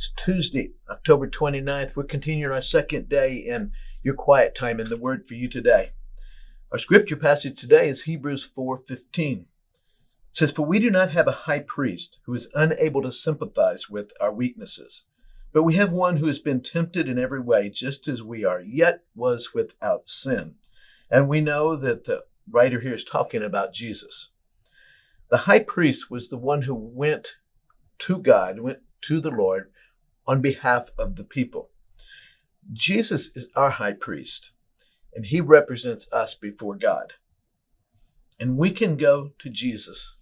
It's Tuesday, October 29th. We're continuing our second day in your quiet time, and the word for you today. Our scripture passage today is Hebrews 4:15. It says, "For we do not have a high priest who is unable to sympathize with our weaknesses, but we have one who has been tempted in every way, just as we are, yet was without sin." And we know that the writer here is talking about Jesus. The high priest was the one who went to God, went to the Lord on behalf of the people. Jesus is our high priest, and he represents us before God. And we can go to Jesus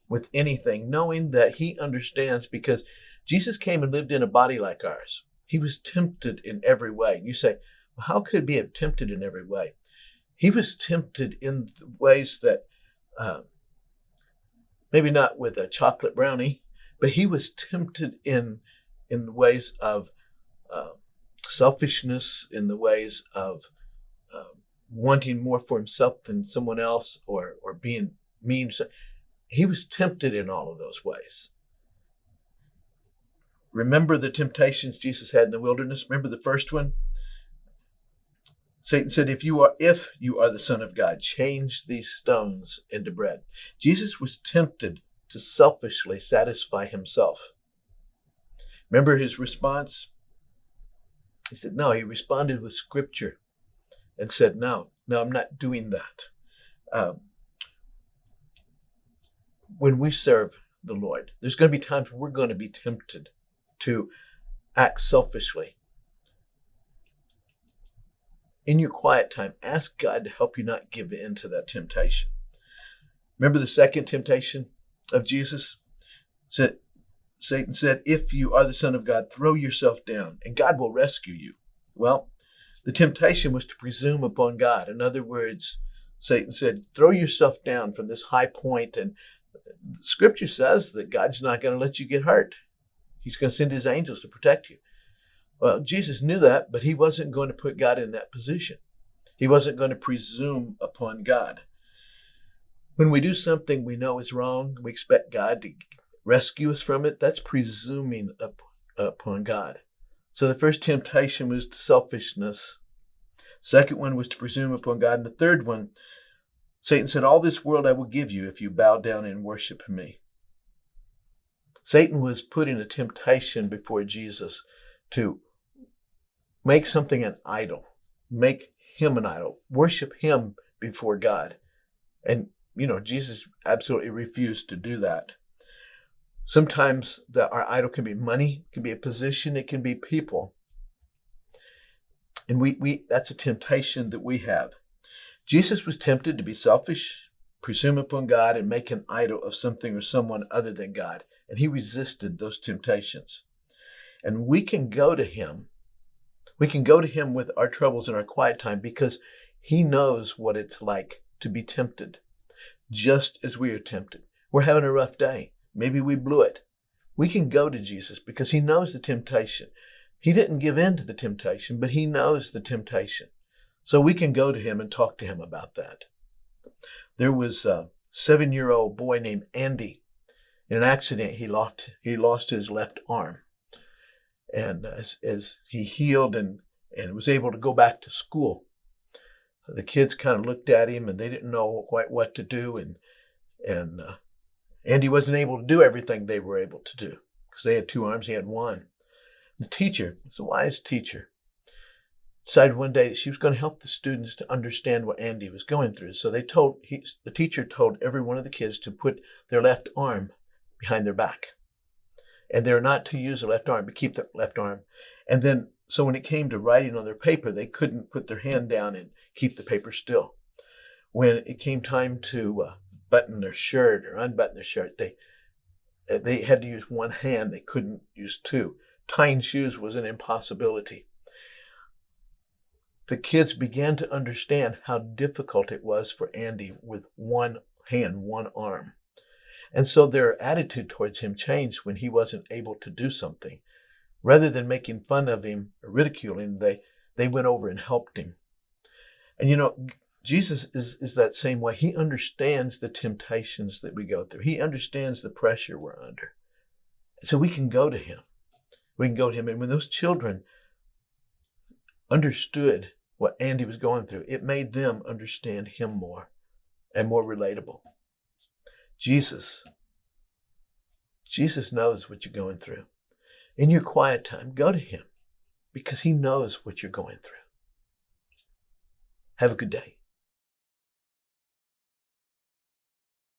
with anything, knowing that he understands, because Jesus came and lived in a body like ours. He was tempted in every way. You say, well, how could he be tempted in every way? He was tempted in ways that, maybe not with a chocolate brownie, but he was tempted in the ways of selfishness, in the ways of wanting more for himself than someone else, or being mean. He was tempted in all of those ways. Remember the temptations Jesus had in the wilderness? Remember the first one? Satan said, if you are the Son of God, change these stones into bread. Jesus was tempted to selfishly satisfy himself. Remember his response? He said, no. He responded with scripture and said, no, I'm not doing that. When we serve the Lord, there's going to be times we're going to be tempted to act selfishly. In your quiet time, ask God to help you not give in to that temptation. Remember the second temptation of Jesus? Satan said, if you are the Son of God, throw yourself down and God will rescue you. Well, the temptation was to presume upon God. In other words, Satan said, throw yourself down from this high point. And Scripture says that God's not going to let you get hurt. He's going to send his angels to protect you. Well, Jesus knew that, but he wasn't going to put God in that position. He wasn't going to presume upon God. When we do something we know is wrong, we expect God to rescue us from it. That's presuming upon God. So the first temptation was selfishness. Second one was to presume upon God. And the third one, Satan said, all this world I will give you if you bow down and worship me. Satan was putting a temptation before Jesus to make something an idol, make him an idol, worship him before God. And, Jesus absolutely refused to do that. Sometimes our idol can be money, it can be a position, it can be people. And that's a temptation that we have. Jesus was tempted to be selfish, presume upon God, and make an idol of something or someone other than God. And he resisted those temptations. And we can go to him. We can go to him with our troubles in our quiet time because he knows what it's like to be tempted, just as we are tempted. We're having a rough day. Maybe we blew it. We can go to Jesus because he knows the temptation. He didn't give in to the temptation, but he knows the temptation. So we can go to him and talk to him about that. There was a 7-year-old boy named Andy. In an accident, he lost his left arm. And as he healed and was able to go back to school, the kids kind of looked at him and they didn't know quite what to do. And Andy wasn't able to do everything they were able to do because they had 2 arms, he had 1. The teacher, it's a wise teacher, decided one day that she was going to help the students to understand what Andy was going through. So the teacher told every one of the kids to put their left arm behind their back. And they're not to use the left arm, but keep the left arm. And then, so when it came to writing on their paper, they couldn't put their hand down and keep the paper still. When it came time to button their shirt or unbutton their shirt, they had to use one hand. They couldn't use 2. Tying shoes was an impossibility. The kids began to understand how difficult it was for Andy with one hand, one arm. And so their attitude towards him changed when he wasn't able to do something. Rather than making fun of him or ridiculing him, they went over and helped him. And Jesus is that same way. He understands the temptations that we go through. He understands the pressure we're under. So we can go to him. We can go to him. And when those children understood what Andy was going through, it made them understand him more and more relatable. Jesus knows what you're going through. In your quiet time, go to him because he knows what you're going through. Have a good day.